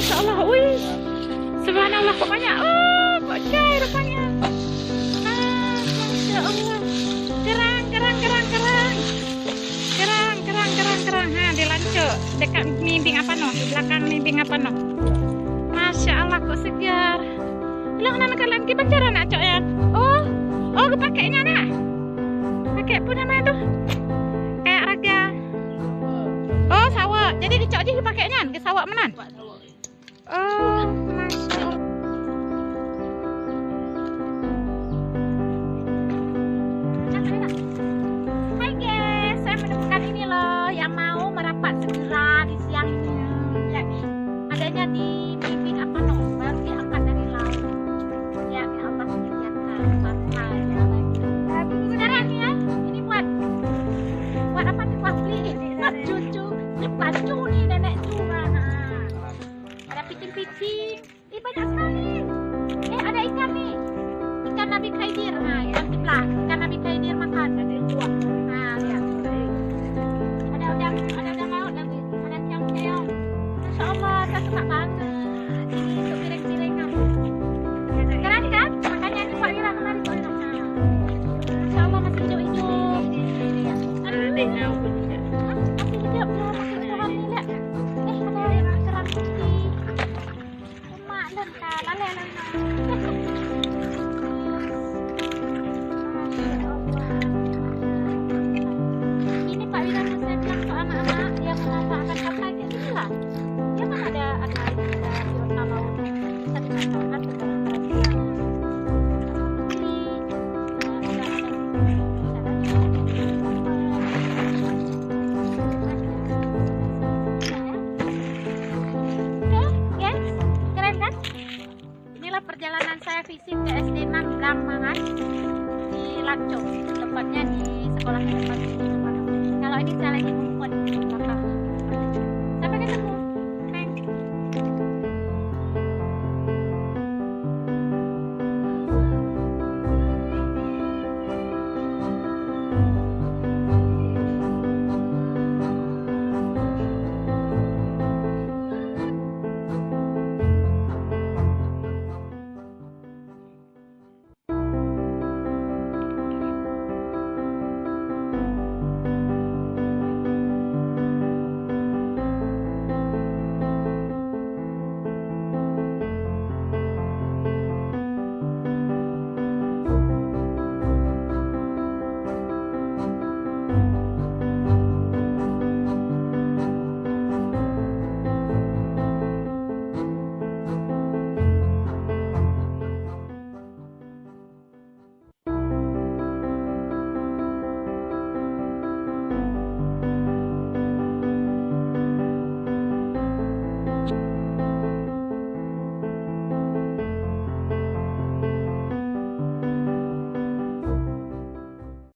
Masya Allah, wih, subhanallah, kok banyak. Oh, kok cair rupanya. Masya Allah, kerang. Ha, di lancuk dekat mimbing apa no, di belakang mimbing apa no. Masya Allah, kok segar. Bilang nama kalian kita cara nak cok ya. Oh, pakainya nak. Pakai pun nama itu. Kayak raga. Oh, sawak. Jadi dicok je pakainya ke sawak menan. Oh, Masya Allah. Hai guys, saya menemukan ini loh yang mau merapat segera di siangnya. Ya, adanya di mimbing apa no, baru diangkat dari laut. Ya, Allah menyediakan makan. Sekarang ya, ini buat apa nih? Buat beli cucu. Ini pacu nih nenek cuma. Ada piting-piting. Ih, banyak sekali. Ada ikan nih. Ikan Nabi Khaidir. Nah, yang sebelah. Ikan Nabi Khaidir makan. Ada dua. Nah, lihat. Ada udang laut lagi. Ada keong-keong. Masya Allah, saya suka banget. Ini untuk piring-piringan. Keren kan? Makanya ini Pak Ira kemarin Pak Ira. Masya Allah, masih hijau-hijau. Masih hijau belum? Masih hijau kami lihat. Ada kerang putih. Emak dan lale. Ini Pak Wira saya bilang ke anak-anak yang memanfaatkan kapal kayak gini lah. Dia kan ada biota laut bisa dimanfaatkan secara perjalanan saya visit ke SD 6 Blambangan di Lancung, tempatnya di sekolahnya depan sini. Kalau ini saya lagi ngumpet di belakang.